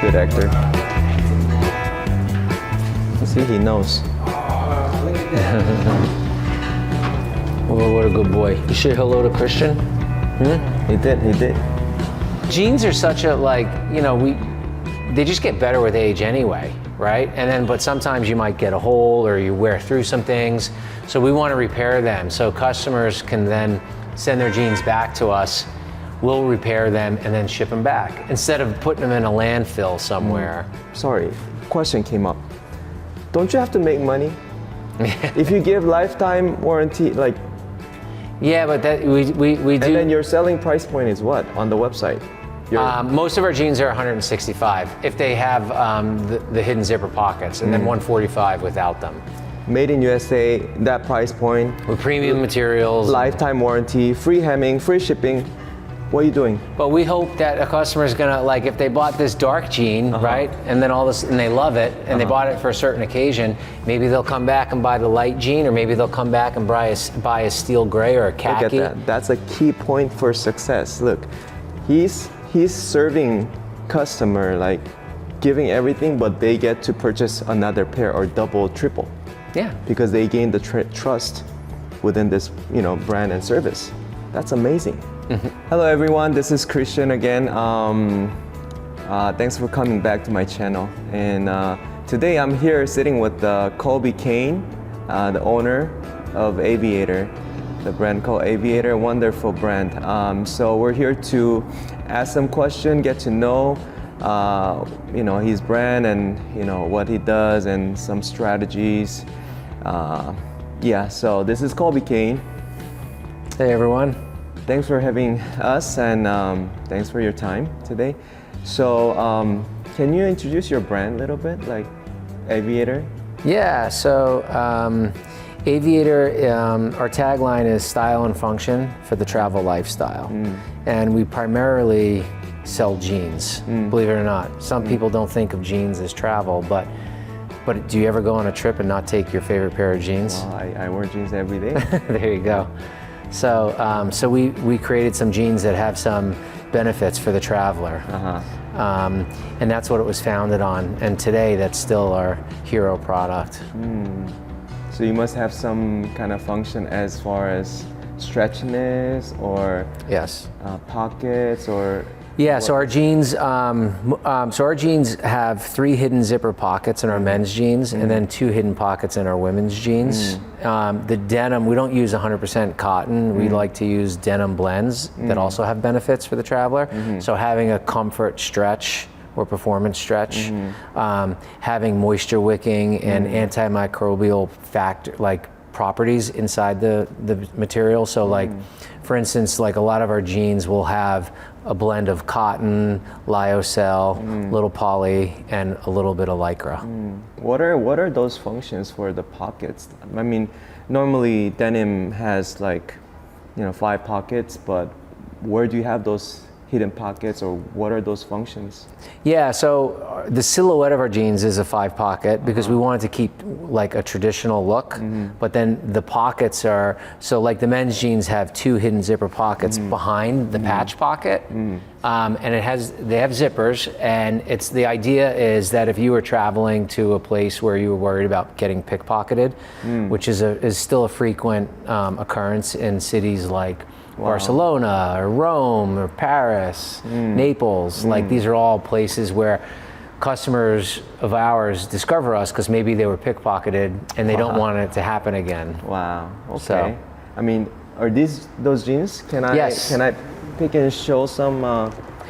Good actor. See, he knows. Oh, what a good boy. You say hello to Christian? He did. Jeans are such a, like, you know, they just get better with age anyway, right? And then, but sometimes you might get a hole or you wear through some things. So we want to repair them. So customers can then send their jeans back to us. We'll repair them and then ship them back instead of putting them in a landfill somewhere. Sorry, question came up. Don't you have to make money? If you give lifetime warranty, like. Yeah, but that we do. And then your selling price point is what on the website? Most of our jeans are 165 if they have the hidden zipper pockets, and then 145 without them. Made in USA, that price point. With premium materials. Lifetime warranty, free hemming, free shipping. What are you doing? But we hope that a customer is gonna, like, if they bought this dark jean, right, and then all this, and they love it, and they bought it for a certain occasion, maybe they'll come back and buy the light jean, or maybe they'll come back and buy a steel gray or a khaki. Look at that. That's a key point for success. Look, he's serving customer, like giving everything, but they get to purchase another pair or double, triple. Yeah. Because they gain the trust within this, brand and service. That's amazing. Hello everyone, this is Christian again. Thanks for coming back to my channel. And today I'm here sitting with Colby Kane, the owner of AVIATOR, the brand called AVIATOR, wonderful brand. So we're here to ask some questions, get to know his brand and what he does and some strategies. So this is Colby Kane. Hey everyone. Thanks for having us and thanks for your time today. So can you introduce your brand a little bit, like AVIATOR? Yeah, so AVIATOR, our tagline is style and function for the travel lifestyle. And we primarily sell jeans, believe it or not. Some people don't think of jeans as travel, but do you ever go on a trip and not take your favorite pair of jeans? Well, I wear jeans every day. There you go. So we created some jeans that have some benefits for the traveler. And that's what it was founded on. And today that's still our hero product. So you must have some kind of function as far as stretchiness or yes, pockets or. Yeah, so our jeans, have 3 hidden zipper pockets in our men's jeans, and then 2 hidden pockets in our women's jeans. The denim, we don't use 100% cotton. We like to use denim blends that also have benefits for the traveler. So having a comfort stretch or performance stretch, having moisture wicking and antimicrobial properties inside the material. So like, for instance, like a lot of our jeans will have a blend of cotton, lyocell, little poly, and a little bit of lycra. What are those functions for the pockets? I mean, normally denim has 5 pockets, but where do you have those hidden pockets, or what are those functions? Yeah, so the silhouette of our jeans is a 5 pocket because we wanted to keep like a traditional look, but then the pockets are, so like the men's jeans have 2 hidden zipper pockets behind the patch pocket, and they have zippers, and the idea is that if you were traveling to a place where you were worried about getting pickpocketed, which is still a frequent occurrence in cities like Barcelona or Rome or Paris, Naples, like these are all places where customers of ours discover us because maybe they were pickpocketed and they don't want it to happen again. Wow. Okay. So, I mean, are those jeans? Yes. Can I pick and show some?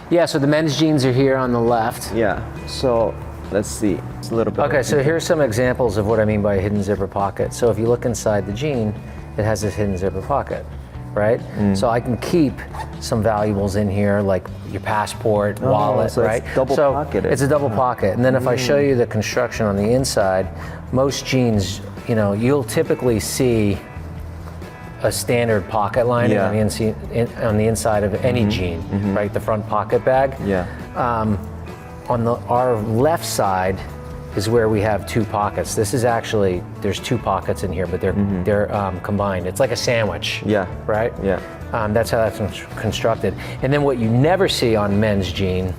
Yeah. So the men's jeans are here on the left. Yeah. So let's see. It's a little bit. Okay. So here's some examples of what I mean by a hidden zipper pocket. So if you look inside the jean, it has this hidden zipper pocket. Right? So I can keep some valuables in here, like your passport, wallet, so right? It's double pocketed. It's a double pocket. And then if I show you the construction on the inside, most jeans, you'll typically see a standard pocket lining on the inside of any jean, right? The front pocket bag. Yeah. On our left side is where we have 2 pockets. This is actually, there's 2 pockets in here, but they're combined. It's like a sandwich. Yeah. Right? Yeah. That's how that's constructed. And then what you never see on men's jean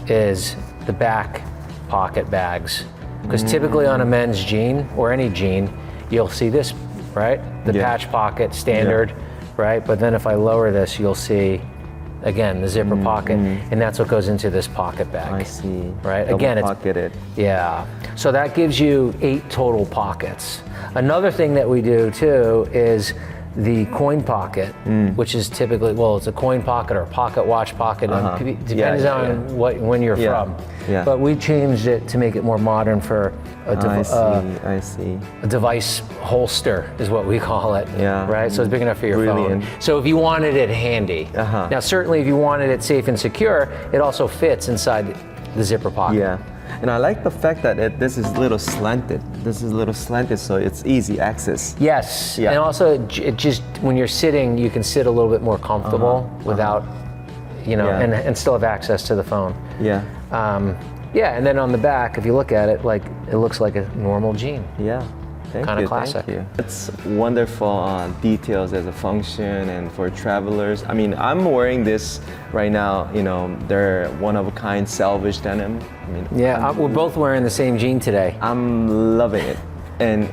is the back pocket bags. Because typically on a men's jean or any jean, you'll see this, right? The patch pocket, standard, right? But then if I lower this, you'll see, again, the zipper pocket, and that's what goes into this pocket bag. I see. Right? Double Again, pocketed. Yeah. So that gives you 8 total pockets. Another thing that we do too is the coin pocket, which is typically, well, it's a coin pocket or a pocket watch pocket. It depends on when you're from. Yeah. But we changed it to make it more modern for I see. a device holster is what we call it. Yeah. Right? So it's big enough for your Brilliant. phone. So if you wanted it handy. Now certainly if you wanted it safe and secure, it also fits inside the zipper pocket. Yeah. And I like the fact that this is little slanted. This is a little slanted, so it's easy access. Yes. Yeah. And also it just, when you're sitting, you can sit a little bit more comfortable without, and still have access to the phone. Yeah. Yeah, and then on the back, if you look at it, like it looks like a normal jean. Yeah. Kinda classic. Thank you. It's wonderful details as a function and for travelers. I mean, I'm wearing this right now. They're one of a kind salvage denim. I mean, Yeah, we're both wearing the same jean today. I'm loving it, and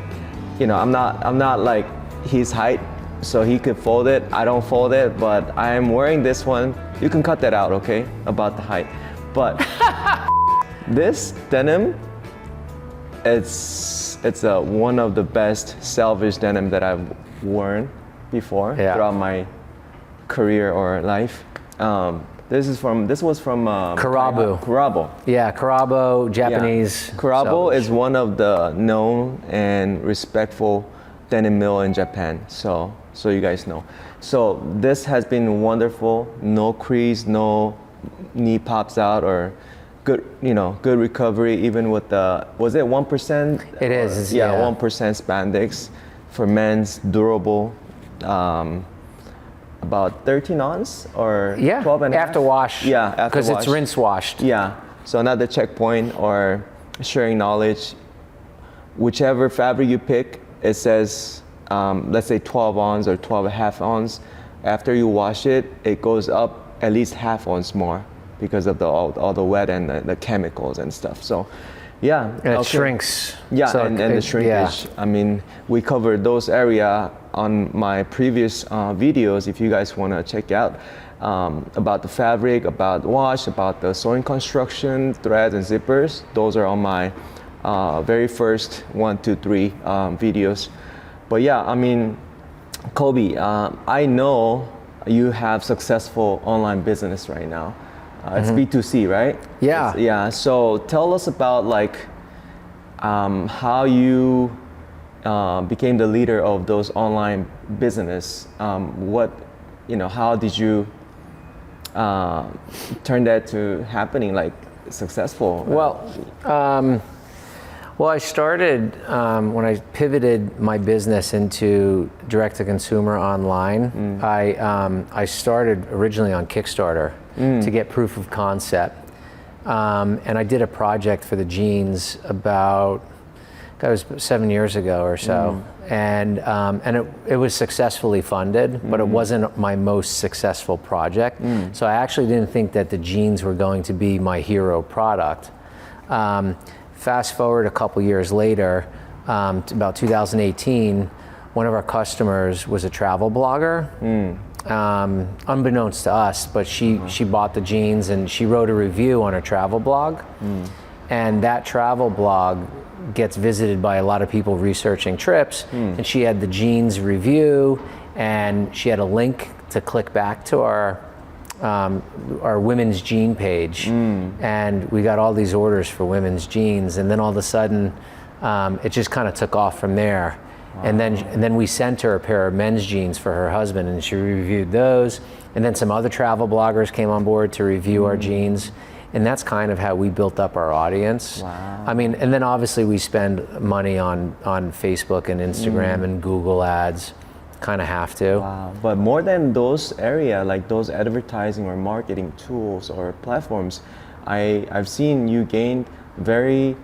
I'm not like his height, so he could fold it. I don't fold it, but I'm wearing this one. You can cut that out, okay? About the height, but this denim, it's one of the best salvage denim that I've worn before throughout my career or life. This was from Karabu. Karabu. Yeah, Karabu, Japanese. Yeah. Karabu salvage. is one of the known and respectful denim mill in Japan. So you guys know. So this has been wonderful. No crease, no knee pops out, or good recovery. Even with the, was it 1%? It is. Yeah, 1% spandex for men's, durable. About 13 ounce or 12 and a half? After wash. Yeah, after because wash. it's rinse washed. Yeah, so another checkpoint or sharing knowledge. Whichever fabric you pick, it says, let's say 12 ounce or 12 and a half ounce. After you wash it, it goes up at least half ounce more because of all the wet and the chemicals and stuff. So, yeah. And it shrinks. Yeah, so and the shrinkage. I mean, we covered those area on my previous videos, if you guys want to check out, about the fabric, about wash, about the sewing construction, threads and zippers. Those are on my very first 1, 2, 3 videos. But yeah, I mean, Colby, I know you have successful online business right now. It's B2C, right? Yeah. Yeah. So tell us about how you became the leader of those online business. How did you turn that to happening successful? Well, I started when I pivoted my business into direct-to-consumer online. I started originally on Kickstarter to get proof of concept, and I did a project for the jeans about, it was 7 years ago or so, and it was successfully funded, but it wasn't my most successful project. So I actually didn't think that the jeans were going to be my hero product. Fast forward a couple years later, to about 2018, one of our customers was a travel blogger, unbeknownst to us, but she bought the jeans and she wrote a review on her travel blog. And that travel blog gets visited by a lot of people researching trips, and she had the jeans review, and she had a link to click back to our women's jean page, and we got all these orders for women's jeans, and then all of a sudden it just kind of took off from there. And then we sent her a pair of men's jeans for her husband, and she reviewed those, and then some other travel bloggers came on board to review our jeans, and that's kind of how we built up our audience. Wow. I mean, and then obviously we spend money on Facebook and Instagram and Google ads. Kind of have to. Wow. But more than those area, like those advertising or marketing tools or platforms, I've seen you gain very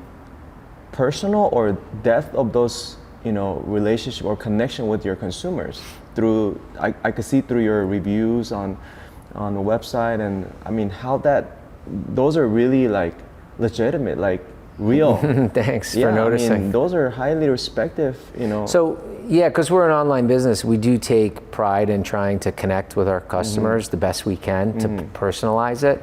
personal or depth of those, relationship or connection with your consumers through, I could see through your reviews on the website, and I mean those are really legitimate, like real. Thanks Yeah, for noticing. I mean, those are highly respected, you know. So yeah, because we're an online business, we do take pride in trying to connect with our customers the best we can to personalize it.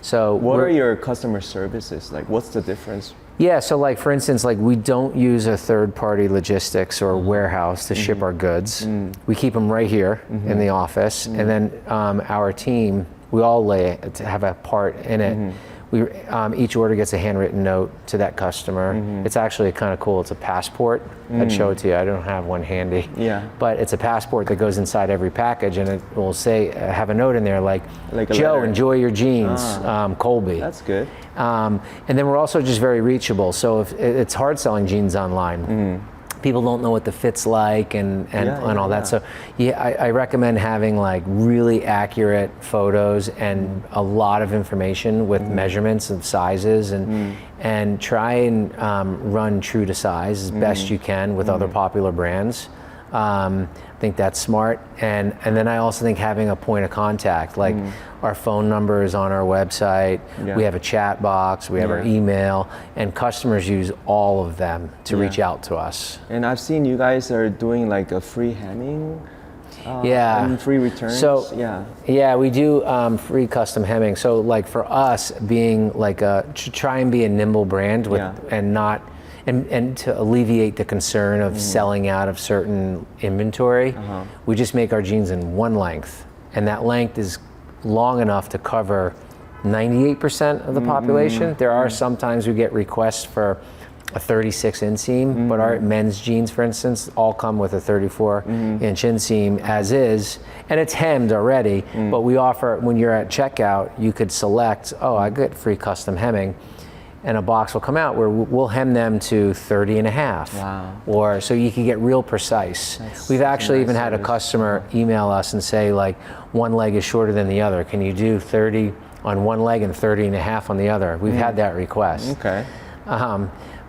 So what are your customer services? Like, what's the difference? yeah, so like for instance, like we don't use a third-party logistics or warehouse to ship our goods. We keep them right here in the office, and then our team, we all have a part in it. We each order gets a handwritten note to that customer. It's actually kind of cool. It's a passport. I'd show it to you. I don't have one handy. Yeah. But it's a passport that goes inside every package, and it will say, have a note in there like a Joe, letter. enjoy your jeans, Colby. That's good. And then we're also just very reachable. So if it's hard selling jeans online. People don't know what the fit's like and all that. So yeah, I recommend having like really accurate photos and a lot of information with measurements and sizes and try and run true to size as best you can with other popular brands. I think that's smart. And then I also think having a point of contact, like our phone number is on our website, we have a chat box, we have our email, and customers use all of them to reach out to us. And I've seen you guys are doing like a free hemming. And free returns. So yeah, we do free custom hemming. So like for us, being like to try and be a nimble brand with and not. And to alleviate the concern of selling out of certain inventory, we just make our jeans in one length. And that length is long enough to cover 98% of the population. There are sometimes we get requests for a 36 inseam, but our men's jeans, for instance, all come with a 34-inch inseam as is, and it's hemmed already, but we offer, when you're at checkout, you could select, I get free custom hemming, and a box will come out where we'll hem them to 30 and a half. Wow. Or so you can get real precise. We've actually even had a customer email us and say like, one leg is shorter than the other. Can you do 30 on one leg and 30 and a half on the other? We've had that request. Okay.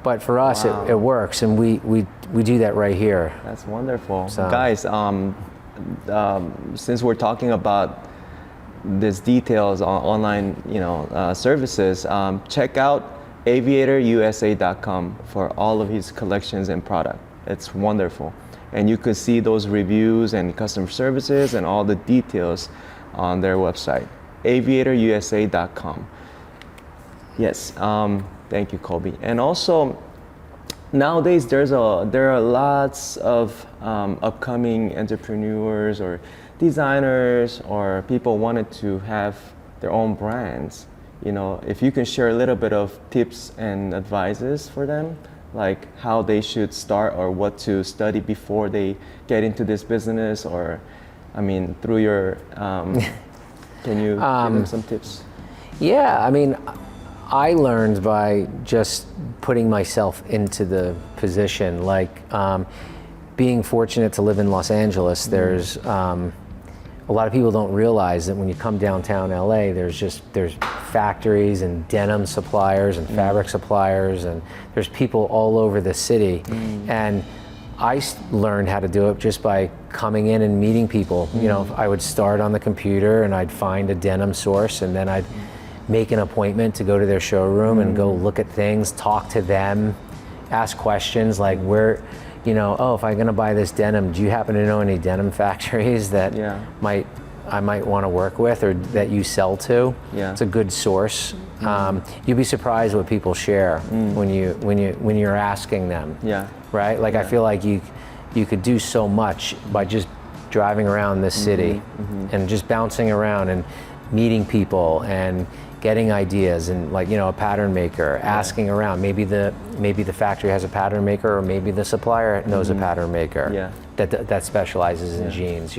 But for us, it works, and we do that right here. That's wonderful. So. Guys, since we're talking about these details on online, services, check out aviatorusa.com for all of his collections and product. It's wonderful. And you could see those reviews and customer services and all the details on their website, aviatorusa.com. Yes, thank you, Colby. And also, nowadays there are lots of upcoming entrepreneurs or designers or people wanted to have their own brands. If you can share a little bit of tips and advices for them, like how they should start or what to study before they get into this business, or, through your, can you give them some tips? Yeah, I learned by just putting myself into the position, like being fortunate to live in Los Angeles. There's a lot of people don't realize that when you come downtown LA, there's factories and denim suppliers and fabric suppliers, and there's people all over the city. And I learned how to do it just by coming in and meeting people. I would start on the computer and I'd find a denim source, and then I'd make an appointment to go to their showroom and go look at things, talk to them, ask questions like if I'm gonna buy this denim, do you happen to know any denim factories that I might want to work with or that you sell to? It's a good source. You'd be surprised what people share when you're asking them. Right? Like I feel like you could do so much by just driving around this city and just bouncing around and meeting people and getting ideas, and a pattern maker, asking around. Maybe the factory has a pattern maker, or maybe the supplier knows a pattern maker that specializes in jeans.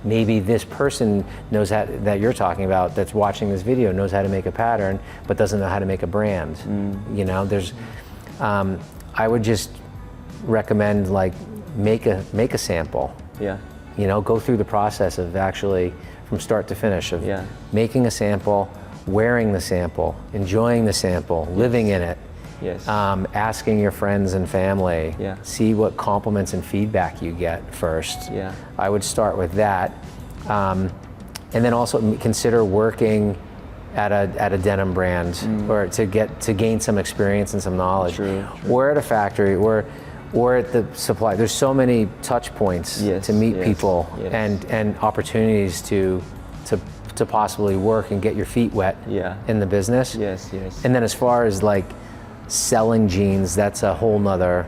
Maybe this person knows that you're talking about, that's watching this video, knows how to make a pattern but doesn't know how to make a brand. There's I would just recommend make a sample. Go through the process of actually from start to finish of making a sample, wearing the sample, enjoying the sample, living in it, asking your friends and family, see what compliments and feedback you get first. I would start with that. And then also consider working at a denim brand, or to gain some experience and some knowledge. True. Or at a factory, or at the supply. There's so many touch points to meet people and opportunities to possibly work and get your feet wet in the business. Yes. And then as far as like selling jeans, that's a whole nother,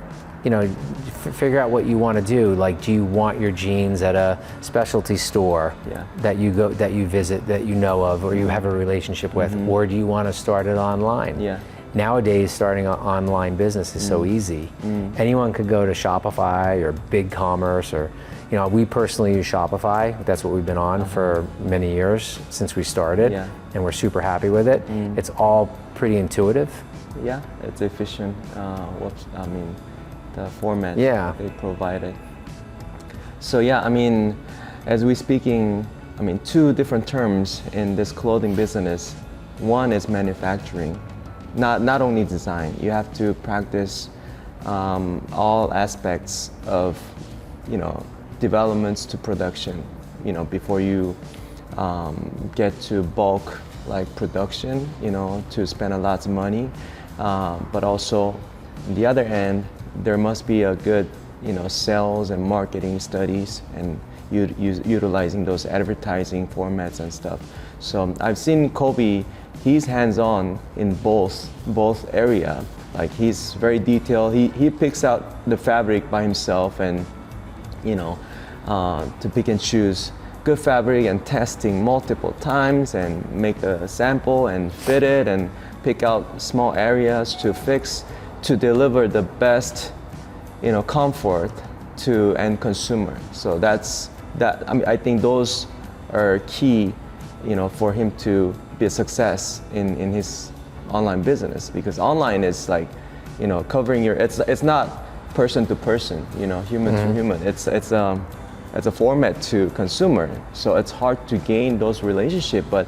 figure out what you want to do. Like, do you want your jeans at a specialty store that you visit, that you know of, or you have a relationship with, or do you want to start it online? Nowadays, starting an online business is so easy. Anyone could go to Shopify or BigCommerce, or we personally use Shopify. That's what we've been on for many years since we started, and we're super happy with it. It's all pretty intuitive. Yeah, it's efficient. The format they provided. So as we speaking, two different terms in this clothing business. One is manufacturing, not only design. You have to practice all aspects of developments to production. Before you get to bulk like production. To spend a lot of money, but also on the other end, there must be a good, sales and marketing studies and utilizing those advertising formats and stuff. So I've seen Colby, he's hands-on in both area. Like, he's very detailed. He picks out the fabric by himself, and to pick and choose good fabric and testing multiple times and make a sample and fit it and pick out small areas to fix, to deliver the best, comfort to end consumer. So that's that. I think those are key, for him to be a success in his online business, because online is like, covering it's not person to person, human to human. It's a format to consumer. So it's hard to gain those relationships, but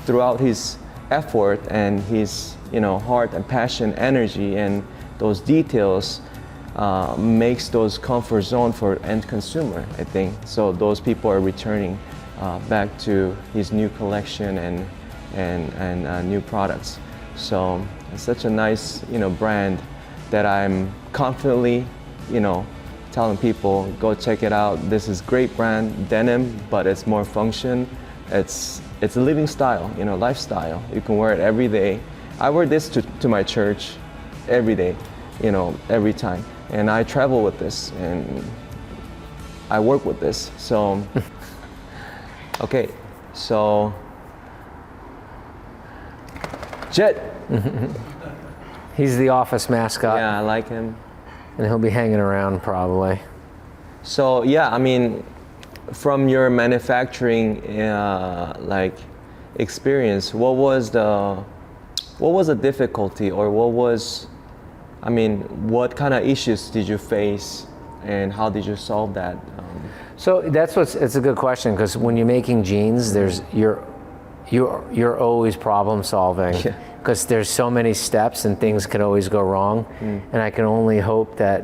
throughout his effort and his, heart and passion, energy, and those details makes those comfort zone for end consumer, I think. So those people are returning back to his new collection and new products. So it's such a nice, brand that I'm confidently, telling people, go check it out. This is great brand, Denim, but it's more function. It's a living style, lifestyle. You can wear it every day. I wear this to my church every day, every time. And I travel with this, and I work with this. So, okay, so Jet. He's the office mascot. Yeah, I like him. And he'll be hanging around probably. So from your manufacturing experience, what was the difficulty, or what kind of issues did you face, and how did you solve that? So it's a good question, because when you're making jeans, you're always problem solving, because there's so many steps and things can always go wrong. And I can only hope that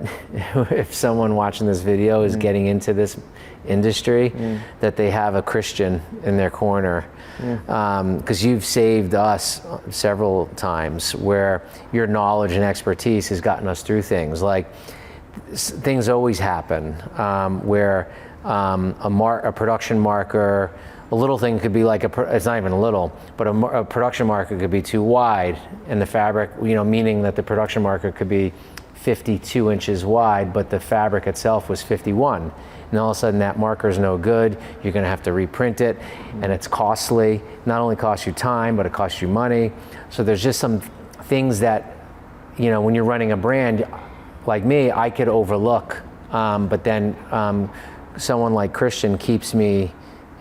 if someone watching this video is getting into this industry, that they have a Christian in their corner, because you've saved us several times where your knowledge and expertise has gotten us through things. Like, things always happen where a production marker, a little thing could be like it's not even a little, but a production marker could be too wide, and the fabric, meaning that the production marker could be 52 inches wide, but the fabric itself was 51. And all of a sudden that marker is no good. You're going to have to reprint it, and it's costly. Not only costs you time, but it costs you money. So there's just some things that, when you're running a brand like me, I could overlook. But then someone like Christian keeps me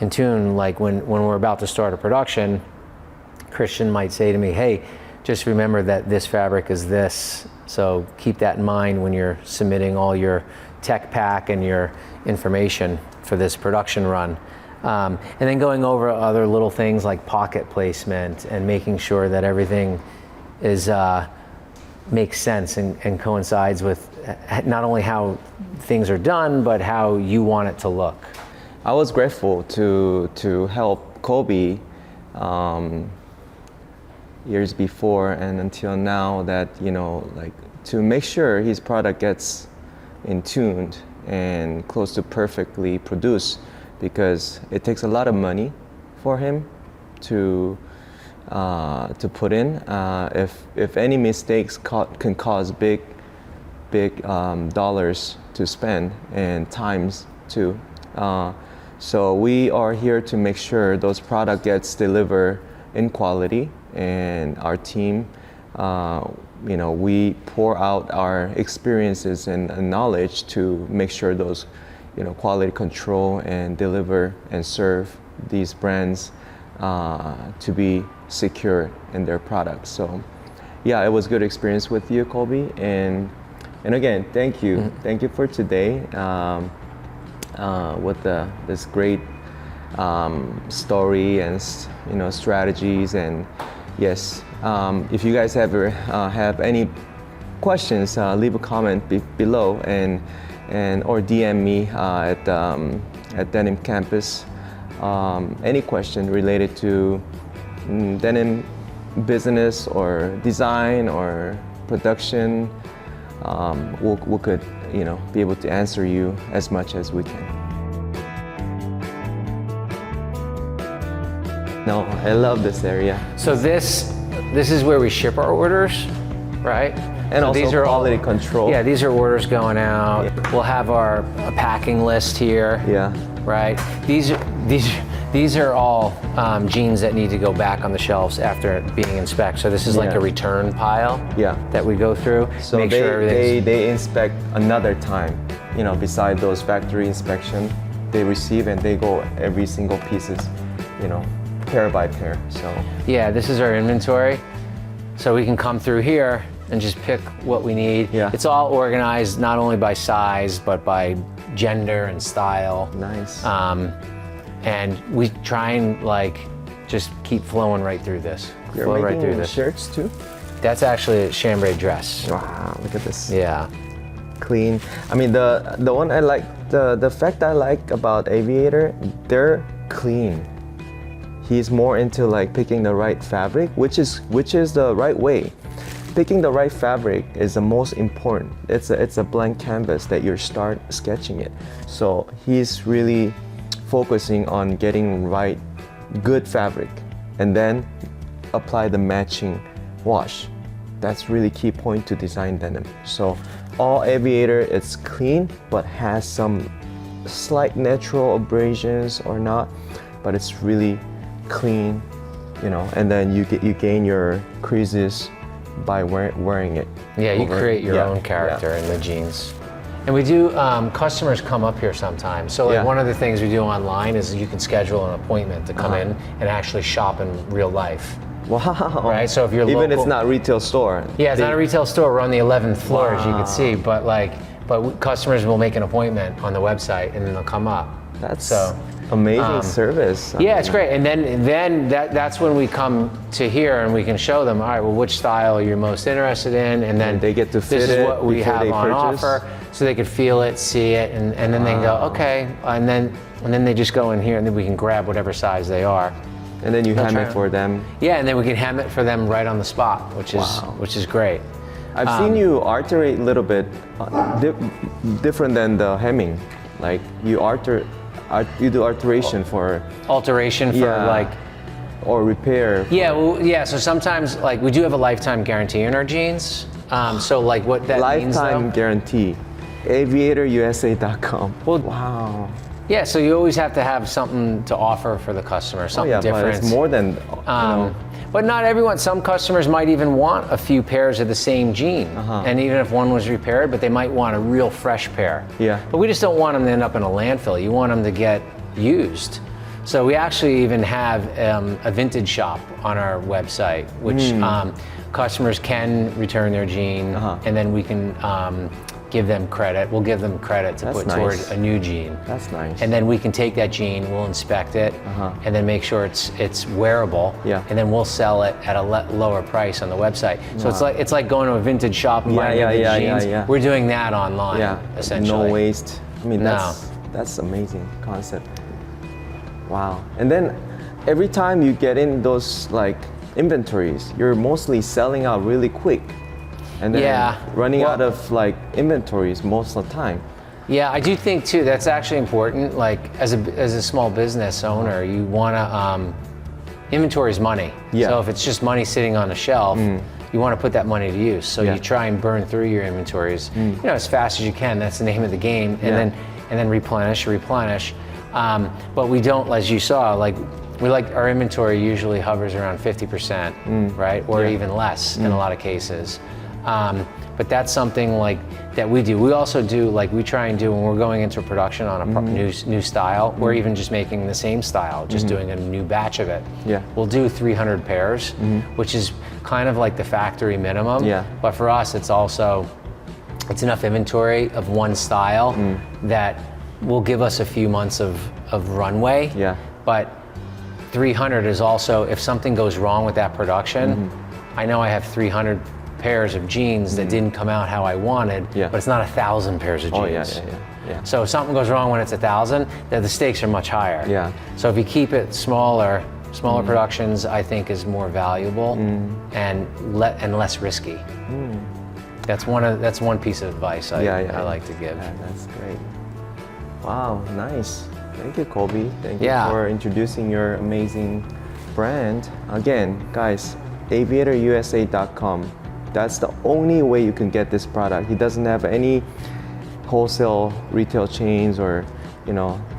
in tune. Like when we're about to start a production, Christian might say to me, hey, just remember that this fabric is this. So keep that in mind when you're submitting all your tech pack and your information for this production run. And then going over other little things like pocket placement and making sure that everything is makes sense and coincides with not only how things are done, but how you want it to look. I was grateful to help Colby years before and until now, that, you know, like to make sure his product gets in tuned and close to perfectly produced, because it takes a lot of money for him to put in. If any mistakes can cause big dollars to spend and times too. So we are here to make sure those product gets delivered in quality, and our team, you know, we pour out our experiences and knowledge to make sure those, you know, quality control and deliver and serve these brands to be secure in their products. So yeah, it was good experience with you, Colby, and again, thank you. Thank you for today with this great story and, you know, strategies. And yes, if you guys ever have any questions, leave a comment below and or DM me at Denim Campus. Any question related to denim business or design or production, we could, you know, be able to answer you as much as we can. No, I love this area. So this is where we ship our orders, right? And so also these are quality all, control. Yeah, these are orders going out. Yeah. We'll have our packing list here. Yeah. Right. These are all jeans that need to go back on the shelves after being inspected. So this is like Yeah. a return pile. Yeah. That we go through. So make sure everything's. they inspect another time, you know, beside those factory inspection, they receive and they go every single pieces, you know, pair by pair. So Yeah, this is our inventory. So we can come through here and just pick what we need. Yeah. It's all organized not only by size, but by gender and style. nice. And we try and like just keep flowing right through this. You're Flow right making through this. shirts too? That's actually a chambray dress. Wow, look at this. Yeah. Clean. I mean, the one I like, the fact I like about Aviator, they're clean. He's more into like picking the right fabric, which is the right way. Picking the right fabric is the most important. It's a blank canvas that you start sketching it. So he's really focusing on getting right, good fabric, and then apply the matching wash. That's really key point to design denim. So all Aviator, it's clean, but has some slight natural abrasions or not, but it's really clean, you know, and then you gain your creases by wearing it. Yeah, you over- create your yeah, own character yeah. in the jeans. And we do, customers come up here sometimes. So like Yeah. one of the things we do online is you can schedule an appointment to come in and actually shop in real life. Wow. Right, so if you're even local- it's not retail store. Yeah, it's not a retail store. We're on the 11th floor, as you Wow. can see. But customers will make an appointment on the website and then they'll come up. That's So, amazing service. Yeah, it's great. And then that's when we come to here and we can show them, all right, well, which style you're most interested in, and then And they get to this fit is it what we before have they on purchase. offer, so they could feel it, see it, and then they can go, okay, and then they just go in here and then we can grab whatever size they are. And then you hem try it it. for them. Yeah, and then we can hem it for them right on the spot, Wow. which is great. I've seen you alterate a little bit different than the hemming. Like you do alteration for Alteration for Yeah. or repair. Yeah, well, yeah. So sometimes, like, we do have a lifetime guarantee in our jeans. So, like, what that means, Lifetime though. guarantee. AviatorUSA.com. Well, Wow. yeah. So you always have to have something to offer for the customer, Oh something yeah, different. but it's more than you know. But not everyone. Some customers might even want a few pairs of the same jean, and even if one was repaired, but they might want a real fresh pair. Yeah. But we just don't want them to end up in a landfill. You want them to get used. So we actually even have a vintage shop on our website, which customers can return their jean, and then we can give them credit. We'll give them credit to That's put nice. toward a new jean. That's nice. And then we can take that jean, we'll inspect it, and then make sure it's wearable. Yeah. And then we'll sell it at a lower price on the website. So it's like going to a vintage shop and buying vintage jeans. yeah. We're doing that online, Yeah, essentially. no waste. I mean, No. that's amazing concept. Wow. And then every time you get in those like inventories. You're mostly selling out really quick, and then Yeah. running Well- out of like inventories most of the time. Yeah, I do think too that's actually important. Like as a small business owner, you want to inventory is money. Yeah. So if it's just money sitting on a shelf, you want to put that money to use. So Yeah. you try and burn through your inventories, as fast as you can. That's the name of the game, and then replenish. But we don't, as you saw, like our inventory usually hovers around 50%, right, or even less in a lot of cases. But that's something like that we do. We also do, like we try and do when we're going into production on a new style, or even just making the same style, just doing a new batch of it. Yeah. We'll do 300 pairs, which is kind of like the factory minimum. Yeah. But for us, it's enough inventory of one style that will give us a few months of runway. Yeah. But 300 is also, if something goes wrong with that production, I know I have 300 pairs of jeans that didn't come out how I wanted, Yeah. but it's not 1,000 pairs of jeans. Oh yeah. So if something goes wrong when it's 1,000, then the stakes are much higher. Yeah. So if you keep it smaller productions, I think is more valuable and less risky. That's one piece of advice I like to give. Yeah, that's great. Wow, nice. Thank you, Colby. Thank you Yeah. for introducing your amazing brand. Again, guys, aviatorusa.com. That's the only way you can get this product. He doesn't have any wholesale retail chains or,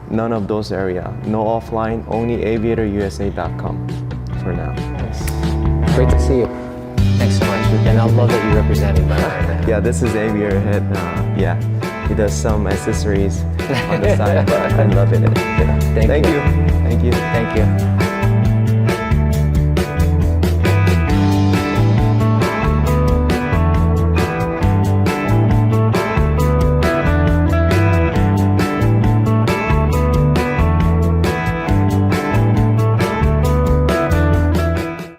none of those area. No offline, only aviatorusa.com for now. Great to see you. Thanks so much. And I love that you're represented by Ryan. Yeah, this is Aviator Head. Yeah, he does some accessories on the side, but I love it. Yeah. Thank you. Thank you. Thank you.